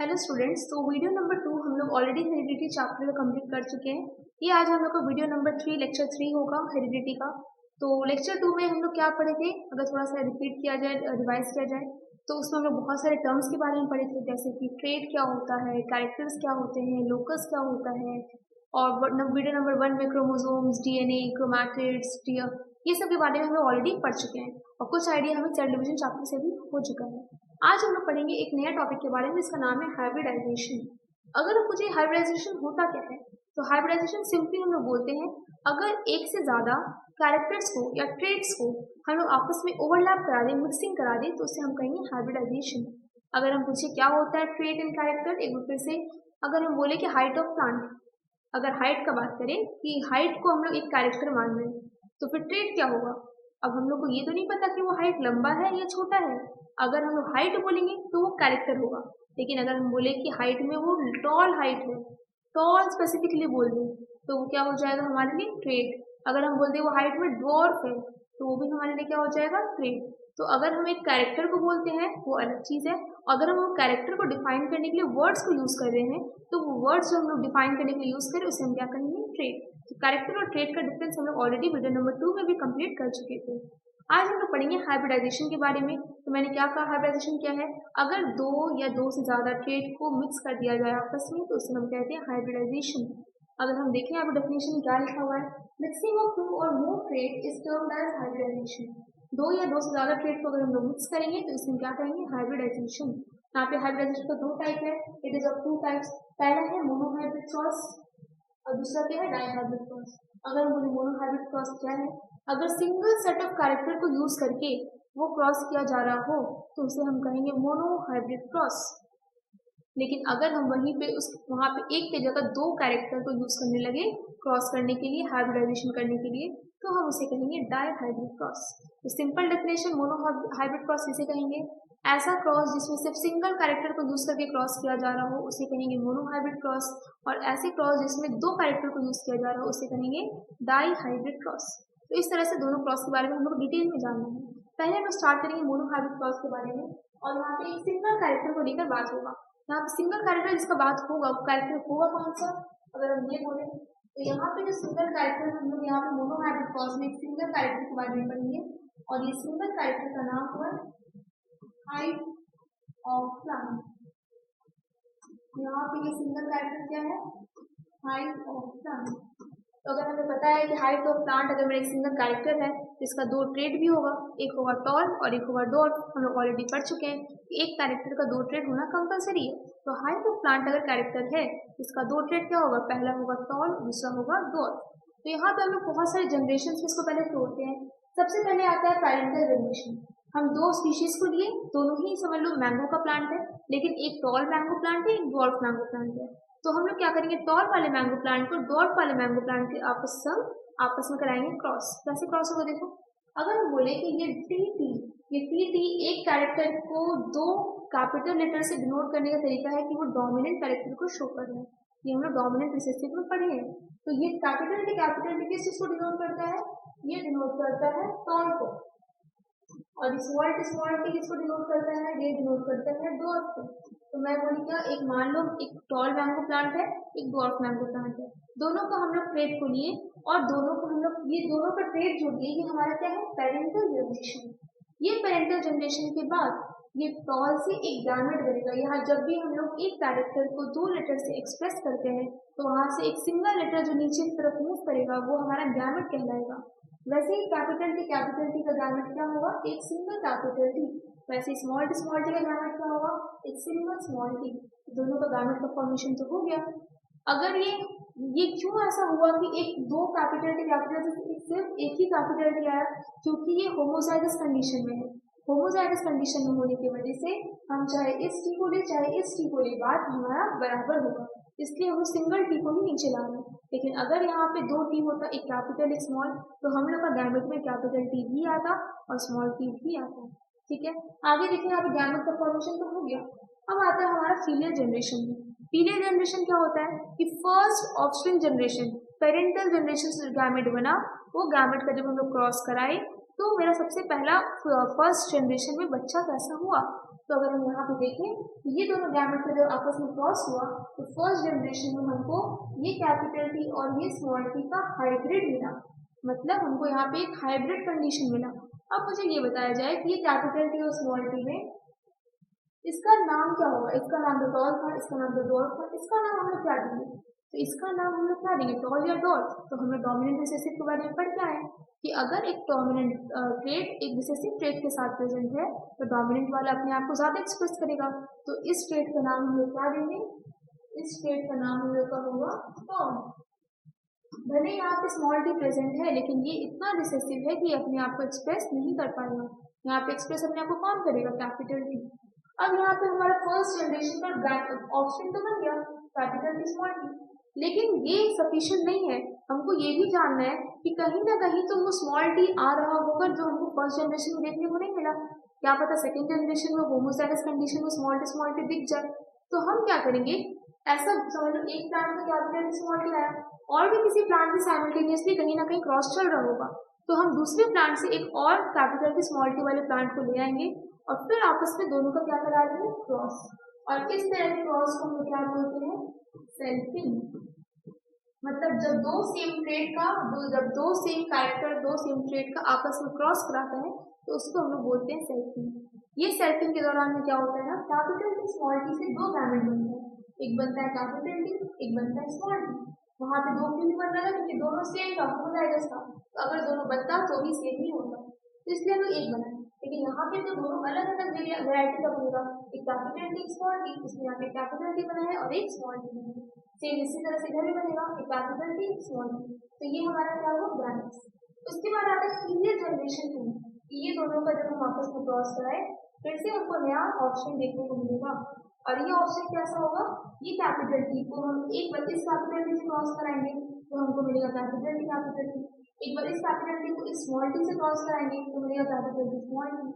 Hello students, तो video number 2 हम लोग ऑलरेडी हेरिडिटी चैप्टर का कंप्लीट कर चुके हैं। ये आज हम लोग का वीडियो नंबर 3 लेक्चर 3 होगा हेरिडिटी का। तो लेक्चर 2 में हम लोग क्या पढ़े थे, अगर थोड़ा सा रिपीट किया जाए, रिवाइज किया जाए, तो उसमें हम लोग बहुत सारे टर्म्स के बारे में पढ़े थे, जैसे कि ट्रेट क्या होता है, कैरेक्टर्स क्या होते हैं, लोकस क्या होता है। और वीडियो नंबर 1 में क्रोमोसोम्स, डीएनए, क्रोमैटिड्स, ये सब के बारे में हम लोग ऑलरेडी पढ़ चुके हैं और कुछ आइडिया हमें सेल डिवीजन चैप्टर से भी हो चुका है। आज हम लोग पढ़ेंगे एक नया टॉपिक के बारे में, जिसका नाम है हाइब्रिडाइजेशन। अगर आप पूछे हाइब्रिडाइजेशन होता क्या है, तो हाइब्रिडाइजेशन सिंपली हम लोग बोलते हैं, अगर एक से ज्यादा कैरेक्टर्स को या ट्रेट्स को हम लोग आपस में ओवरलैप करा दें, मिक्सिंग करा दें, तो उसे हम कहेंगे हाइब्रिडाइजेशन। अगर हम पूछे क्या होता है ट्रेट एंड कैरेक्टर, एक बार फिर से, अगर हम बोले कि हाइट ऑफ प्लांट, अगर हाइट का बात करें कि हाइट को हम लोग एक कैरेक्टर मान रहे हैं, तो फिर ट्रेट क्या होगा। अब हम लोग को ये तो नहीं पता कि वो हाइट लंबा है या छोटा है। अगर हम लोग हाइट बोलेंगे तो वो कैरेक्टर होगा, लेकिन अगर हम बोले कि हाइट में वो टॉल हाइट है, टॉल स्पेसिफिकली बोल दें, तो वो क्या हो जाएगा हमारे लिए ट्रेट। अगर हम बोल दें वो हाइट में ड्वार्फ है, तो वो भी हमारे लिए क्या हो जाएगा ट्रेट। तो अगर हम एक कैरेक्टर को बोलते हैं वो अलग चीज़ है, अगर हम वो कैरेक्टर को डिफाइन करने के लिए वर्ड्स को यूज़ कर रहे हैं, तो वो वर्ड्स जो हम लोग डिफाइन करने के लिए यूज़ करें उसे हम क्या कहेंगे ट्रेट। तो कैरेक्टर और ट्रेट का डिफरेंस हम लोग ऑलरेडी वीडियो नंबर 2 में भी कंप्लीट कर चुके थे। आज हम लोग पढ़ेंगे हाइब्रिडाइजेशन के बारे में। तो मैंने क्या कहा, हाइब्रिडाइजेशन क्या है, अगर दो या दो से ज़्यादा ट्रेट को मिक्स कर दिया जाए आपस में, तो उसे हम कहते हैं हाइब्रिडाइजेशन। अगर हम देखें यहाँ पर डेफिनेशन क्या लिखा हुआ है, मिक्सिंग ऑफ टू और more trait is termed as hybridization. दो या दो से ज़्यादा ट्रेट को अगर हम लोग मिक्स करेंगे तो इसे हम क्या कहेंगे हाइब्रिडाइजेशन। यहाँ पे हाइब्रिडाइजेशन का दो टाइप है, it is of two types. पहला है मोनोहाइब्रिड क्रॉस और दूसरा क्या है डायहाइब्रिड क्रॉस। अगर हम बोले मोनोहाइब्रिड क्रॉस क्या है, अगर सिंगल सेट ऑफ कैरेक्टर को यूज करके वो क्रॉस किया जा रहा हो तो उसे हम कहेंगे मोनोहाइब्रिड क्रॉस। लेकिन अगर हम वहीं पे वहाँ पे एक के जगह दो कैरेक्टर को यूज करने लगे क्रॉस करने के लिए, हाइब्रिडाइजेशन करने के लिए, तो हम उसे कहेंगे डायहाइब्रिड क्रॉस। तो सिंपल डेफिनेशन, मोनोहाइब्रिड क्रॉस किसे कहेंगे, ऐसा क्रॉस जिसमें सिर्फ सिंगल कैरेक्टर को यूज करके क्रॉस किया जा रहा हो उसे कहेंगे मोनोहाइब्रिड क्रॉस, और ऐसे क्रॉस जिसमें दो कैरेक्टर को यूज किया जा रहा हो उसे कहेंगे डायहाइब्रिड क्रॉस। तो इस तरह से दोनों क्रॉस के बारे में हम लोग डिटेल में जानना है। पहले हम स्टार्ट करेंगे मोनोहाइब्रिड क्रॉस के बारे में, और यहाँ पे एक सिंगल कैरेक्टर को लेकर बात होगा। यहाँ पे सिंगल कैरेक्टर जिसका बात होगा वो कैरेक्टर होगा कौन सा, अगर हम ये बोले तो यहाँ पे जो सिंगल कैरेक्टर हम लोग यहाँ पे मोनोहाइब्रिड क्रॉस में सिंगल कैरेक्टर के बारे में पढ़ेंगे, और ये सिंगल कैरेक्टर का नाम हुआ हाइट ऑफ प्लांट। यहाँ पे ये सिंगल कैरेक्टर क्या है, हाइट ऑफ प्लांट। तो अगर हमें पता है कि हाइट ऑफ प्लांट अगर मेरा एक सिंगल कैरेक्टर है तो इसका दो ट्रेट भी होगा, एक होगा टॉल और एक होगा डॉर्फ। हम लोग ऑलरेडी पढ़ चुके हैं कि एक कैरेक्टर का दो ट्रेट होना कंपलसरी है। तो हाइट ऑफ प्लांट अगर कैरेक्टर है इसका दो ट्रेट क्या होगा, पहला होगा टॉल, दूसरा होगा डॉर्फ। तो यहाँ पे हम लोग बहुत सारे जनरेशन में इसको पहले तोड़ते हैं। सबसे पहले आता है पेरेंटल जनरेशन। हम दो स्पीशीज को लिए, दोनों ही समझ लो मैंगो का प्लांट है, लेकिन एक टॉल मैंगो प्लांट है, एक डॉर्फ मैंगो प्लांट है। तो हम लोग क्या करेंगे, टॉल वाले मैंगो प्लांट को डॉर्फ वाले मैंगो प्लांट के आपस में कराएंगे क्रॉस। कैसे क्रॉस होगा देखो, अगर हम बोले कि ये टी एक कैरेक्टर को दो कैपिटल लेटर से डिनोट करने का तरीका है कि वो डोमिनेंट कैरेक्टर को शो कर रहा है। ये हम लोग डोमिनेंट रिसेसिव में पढ़े हैं। तो ये कैपिटल टी किस चीज को डिनोट करता है, ये डिनोट करता है टॉल को, और स्मॉल टी किसको डिनोट करता है, ये डिनोट करता है डॉर्फ को। तो मैं बोली क्या, एक मान लो एक टॉल मैंगो प्लांट है, एक डॉर्फ मैंगो प्लांट है, दोनों को हम लोग ट्रेट को लिए और दोनों को हम लोग ये दोनों का ट्रेट जो लिए ये हमारा क्या है पेरेंटल जनरेशन। ये पेरेंटल जनरेशन के बाद ये टॉल से एक गैमेट बनेगा। यहाँ जब भी हम लोग एक कैरेक्टर को दो लेटर से एक्सप्रेस करते हैं तो वहां से एक सिंगल लेटर जो नीचे की तरफ मूव करेगा वो हमारा गैमेट कहलाएगा। वैसे ही कैपिटल टी का गैमेट क्या होगा, एक सिंगल कैपिटल टी। वैसे स्मॉल टी का गैमेट क्या होगा, एक सिंगल स्मॉल टी। दोनों का गैमेट का फॉर्मेशन तो हो गया। अगर ये क्यों ऐसा हुआ कि एक दो कैपिटल टी सिर्फ एक ही कैपिटल टी आया, क्योंकि ये होमोजाइगस कंडीशन में है। होमोजाइगस कंडीशन में होने की वजह से हम चाहे इस टी को ले चाहे इस टी को ले, बात हमारा बराबर होगा, इसलिए हम सिंगल टी को ही नीचे ला रहे हैं। लेकिन अगर यहाँ पे दो टी होता, एक कैपिटल एक स्मॉल, तो हम लोग का गैमेट में कैपिटल टी भी आता और स्मॉल टी भी आता। ठीक है, आगे देखिए यहाँ पे गैमेट का फॉर्मेशन तो हो गया। अब आता है हमारा फीमेल जनरेशन में। फीमेल जनरेशन क्या होता है कि first offspring generation, parental generation से गैमेट बना, वो गैमेट का जब हम लोग क्रॉस कराए तो मेरा सबसे पहला फर्स्ट जनरेशन में बच्चा कैसा हुआ, तो अगर हम यहाँ पे देखें तो ये दोनों गैमेट जब आपस में क्रॉस हुआ तो फर्स्ट जनरेशन में हमको ये कैपिटल टी और ये स्मॉल टी का हाइब्रिड मिला, मतलब हमको यहाँ पे एक हाइब्रिड कंडीशन मिला। अब मुझे ये बताया जाए कि ये कैपिटल टी और स्मॉल टी में इसका नाम क्या होगा। इसका नाम तो डॉल था, इसका नाम तो डॉल था, इसका नाम हम लोग क्या देंगे? तो इसका नाम हम लोग क्या देंगे, डॉल या डॉल। तो हम लोग डोमिनेंट रिसेसिव के बारे में पढ़ के आए कि अगर एक डोमिनेंट ट्रेट एक रिसेसिव ट्रेट के साथ प्रेजेंट है तो डोमिनेंट वाला अपने आप को ज्यादा एक्सप्रेस करेगा। तो इस ट्रेट का नाम हम लोग क्या देंगे, इस ट्रेट का नाम हम लोग का होगा डॉल। भले यहाँ पे स्मॉल टी प्रेजेंट है लेकिन ये इतना रिसेसिव है कि अपने आप को एक्सप्रेस नहीं कर पाएगा। यहाँ पे एक्सप्रेस अपने आप को कौन करेगा, कैपिटल टी। अब यहाँ पे हमारा फर्स्ट जनरेशन का ऑप्शन तो बन गया कैपिटल टी स्मॉल टी, लेकिन ये सफिशिएंट नहीं है। हमको ये भी जानना है कि कहीं ना कहीं तो वो स्मॉल टी आ रहा होगा जो हमको फर्स्ट जनरेशन में देखने को नहीं मिला। क्या पता सेकंड जनरेशन में होमोजाइगस कंडीशन में स्मॉल टी दिख जाए। तो हम क्या करेंगे, ऐसा समझ लो एक प्लांट में कैपिटल टी स्मॉल टी आया और भी किसी प्लांट में साइमल्टेनियसली कहीं ना कहीं क्रॉस चल रहा होगा, तो हम दूसरे प्लांट से एक और कैपिटल टी स्मॉल टी वाले प्लांट को ले आएंगे और फिर आपस में दोनों का क्या करा लेंगे, क्रॉस। और इस तरह के क्रॉस को हम क्या बोलते हैं, सेल्फिंग। मतलब जब दो सेम सेम कैरेक्टर दो सेम ट्रेट का आपस में क्रॉस कराता है तो उसको हम लोग बोलते हैं सेल्फिंग। ये सेल्फिंग के दौरान में क्या होता है ना, कैपिटल टी स्मॉल टी से दो गैमेट बनते हैं, एक बनता है कैपिटल टी, एक बनता है स्मॉल टी। वहां पे दो क्यों बन रहा है, क्योंकि दोनों सेम था, होमोजाइगस था। तो अगर दोनों बनता तो भी सेम ही होगा, तो इसलिए हम लोग एक बनाए। लेकिन यहाँ पे तो दोनों अलग अलग वेरायटी का बनेगा, एक कैपिटल टी स्मॉल टी, इसमें यहाँ पे कैपिटल टी बना है और एक स्मॉल टी बना है। सेम इसी तरह से इधर भी बनेगा, एक कैपिटल टी स्मॉल टी। तो ये हमारा क्या हुआ, ब्रांच। उसके बाद आता है सीनियर जनरेशन में, ये दोनों का जब हम आपस में क्रॉस कराए फिर से हमको नया ऑप्शन देखने को मिलेगा। और ये ऑप्शन कैसा होगा, ये कैपिटल टी को हम एक बार इस कैपिटल टी से क्रॉस कराएंगे तो हमको मिलेगा कैपिटल टी। एक बार इस कैपिटल टी को इस स्मॉल टी से क्रॉस कराएंगे तो मिलेगा capital T small T.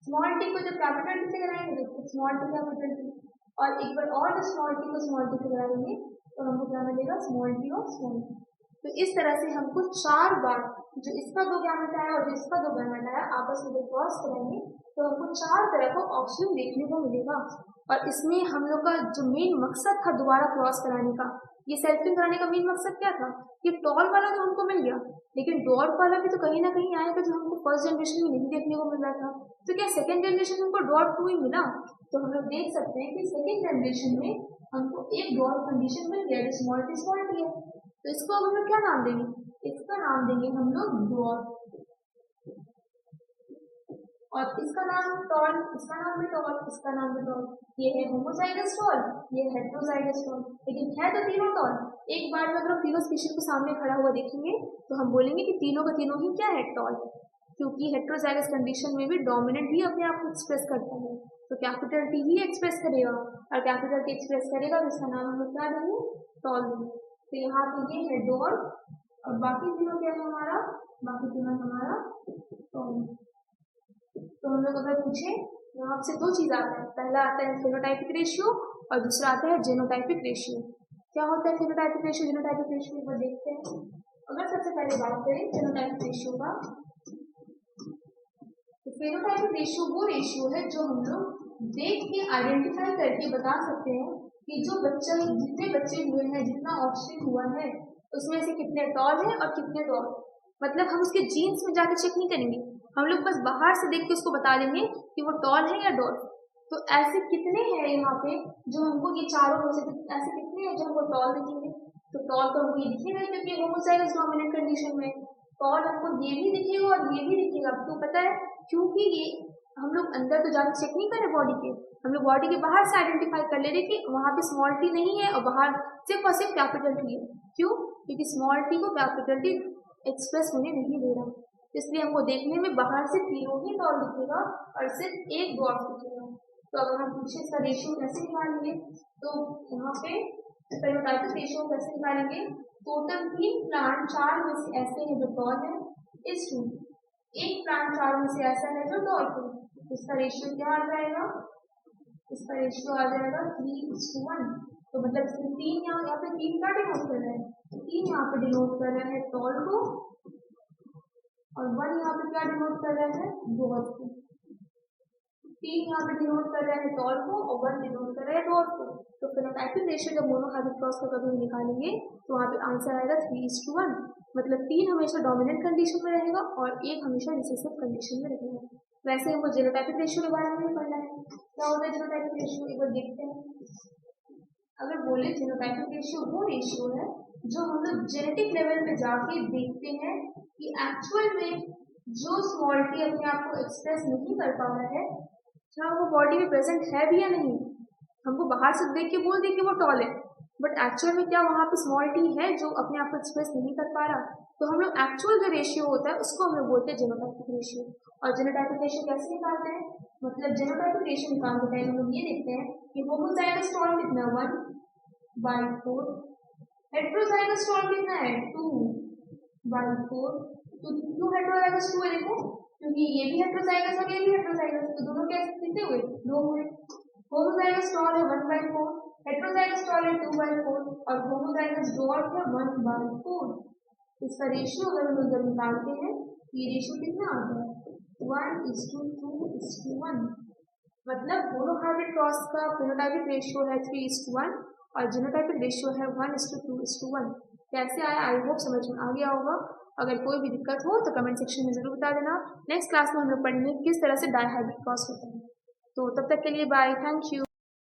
Small T को जब कैपिटल टी से कराएंगे तो स्मॉल टी कैपिटल टी, और एक बार और जब स्मॉल टी को स्मॉल टी से कराएंगे तो हमको क्या मिलेगा, स्मॉल टी और स्मॉल टी। तो इस तरह से हमको 4 बार जो इसका दो गैमेट आया और जो इसका दो गैमेट आया आपस में जब क्रॉस करेंगे तो हमको 4 तरह का ऑप्शन देखने को मिलेगा। और इसमें हम लोग का जो मेन मकसद था दोबारा क्रॉस कराने का, ये सेल्फिंग कराने का मेन मकसद क्या था, कि टॉल वाला तो हमको मिल गया लेकिन डॉर्फ वाला भी तो कहीं ना कहीं आएगा जो हमको फर्स्ट जनरेशन में नहीं देखने को मिल रहा था। तो क्या सेकंड जनरेशन में हमको डॉर्फ को ही मिला? तो हम लोग देख सकते हैं कि सेकंड जनरेशन में हमको एक डॉर्फ कंडीशन मिल गया जो स्मॉल टी है। तो इसको हम लोग क्या नाम देंगे, इसका नाम देंगे हम लोग डॉर्फ, और इसका नाम टॉल, इसका नाम भी टॉल, इसका नाम भी टॉल। ये है होमोजाइगस टॉल, ये है हेटेरोजाइगस टॉल, लेकिन है तो तीनों टॉल। एक बार में अगर हम तीनों स्पीशीज को सामने खड़ा हुआ देखेंगे तो हम बोलेंगे कि तीनों का तीनों ही क्या है, टॉल, क्योंकि हेटेरोजाइगस कंडीशन में भी डोमिनेंट ही अपने आप को एक्सप्रेस करता है। तो कैपिटल टी ही एक्सप्रेस करेगा और कैपिटल टी एक्सप्रेस करेगा तो इसका नाम हम लोग क्या देंगे, टॉल देंगे। तो यहाँ पे ये है डॉर्फ और बाकी तीनों क्या है हमारा, बाकी तीनों हमारा टॉल। तो हम लोग अगर पूछे तो आपसे दो चीज आता है, पहला आता है फेनोटाइपिक रेशियो और दूसरा आता है जेनोटाइपिक रेशियो। क्या होता है फेनोटाइपिक रेशियो, जेनोटाइपिक रेशियो को देखते हैं। अगर सबसे पहले बात करें फेनोटाइपिक रेशियो का, तो फेनोटाइपिक रेशियो वो रेशियो है जो हम लोग देख के आइडेंटिफाई करके बता सकते हैं कि जो बच्चा जितने बच्चे हुए हैं, जितना ऑफस्प्रिंग हुआ है उसमें से कितने टॉल है और कितने टॉल। मतलब हम उसके जीन्स में जाकर चेक नहीं करेंगे, हम लोग बस बाहर से देख के उसको बता देंगे कि वो टॉल है या डॉल। तो ऐसे कितने हैं यहाँ पे जो हमको ये चारों में से ऐसे कितने हैं जो हमको टॉल दिखेंगे। तो टॉल तो हमको ये दिखेगा क्योंकि होमोजाइगस डोमिनेंट कंडीशन में टॉल हमको ये भी दिखेगा और ये भी दिखेगा। क्यों पता है, क्योंकि ये हम लोग अंदर तो जाकर चेक नहीं करें बॉडी के, हम लोग बॉडी के बाहर से आइडेंटिफाई कर ले रहे कि वहां पे स्मॉल टी नहीं है और बाहर सिर्फ और सिर्फ कैपिटल टी है। क्यों, क्योंकि स्मॉल टी को कैपिटल टी एक्सप्रेस होने नहीं दे रहा, इसलिए हमको देखने में बाहर से तीनों ही टॉल दिखेगा और सिर्फ एक डॉट दिखेगा। तो अगर हम पूछे इसका रेशियो कैसे निकालेंगे, तो यहाँ पे फेनोटाइपिक रेशियो कैसे निकालेंगे, टोटल 3 प्लांट 4 में से ऐसे हैं जो टॉल है, इस एक प्लांट 4 में से ऐसा है जो डॉट है। इसका रेशियो क्या आ जाएगा, इसका रेशियो आ जाएगा 3:1। तो मतलब इसमें 3 यहाँ पे 3 क्या डिनोट कर रहा है, 3 यहाँ पे डिनोट कर रहा है टॉल को और 1 यहाँ पे क्या डिनोट कर रहा है, डॉट को। 3 यहाँ पे डिनोट कर रहा है टॉल को और 1 डिनोट कर रहा है डॉट को। तो फेनोटाइपिक रेशियो जब मोनोहाइब्रिड क्रॉस का कभी निकालेंगे तो वहाँ पे आंसर आएगा 3:1। मतलब 3 हमेशा डोमिनेंट कंडीशन में रहेगा और 1 हमेशा रिसेसिव कंडीशन में रहेगा। वैसे हमको जीनोटाइपिक रेशियो के बारे में भी पढ़ना है। क्या होता है जीनोटाइपिक रेशियो, एक बार देखते हैं। अगर बोले जीनोटाइपिक रेशियो वो रेशियो है जो हम लोग जेनेटिक लेवल पे जाके देखते हैं कि एक्चुअल में जो स्मॉल टी अपने आप को एक्सप्रेस नहीं कर पा रहा है, क्या वो बॉडी में प्रेजेंट है भी या नहीं। हमको बाहर से देख के बोल दे कि वो टॉल है, बट एक्चुअल में क्या वहाँ पे स्मॉल टी है जो अपने आप को एक्सप्रेस नहीं कर पा रहा। तो हम लोग एक्चुअल जो रेशियो होता है उसको हम लोग बोलते हैं जीनोटाइपिक रेशियो। और जीनोटाइपिक रेशियो कैसे निकालते हैं, मतलब जीनोटाइपिक रेशियो निकालते टाइम हम लोग ये देखते हैं कि होमोजाइगस टॉल कितना 1/4, हेट्रोजाइगस टॉल कितना है 2/4। तो 2 हेट्रोजाइगस 2 है देखो, क्योंकि ये भी हेट्रोजाइगस और ये भी हेट्रोजाइगस, तो दोनों कैसे कितने हुए 2 हुए। होमोजाइगस टॉल है 1/4, हेट्रोजाइगस टॉल है 2/4 और होमोजाइगस डॉट है 1/4। इसका रेशियो अगर हम इधर निकालते हैं ये रेशियो कितना आता है 1:2:1। मतलब मोनोहाइब्रिड क्रॉस का फेनोटाइपिक रेशियो है 3:1 और जीनोटाइपिक रेशियो है 1:2:1। कैसे आया, आई होप समझ में आ गया होगा। अगर कोई भी दिक्कत हो तो कमेंट सेक्शन में जरूर बता देना। नेक्स्ट क्लास में हम लोग पढ़ेंगे किस तरह से डायहाइब्रिड क्रॉस होता है। तो तब तक के लिए बाय, थैंक यू।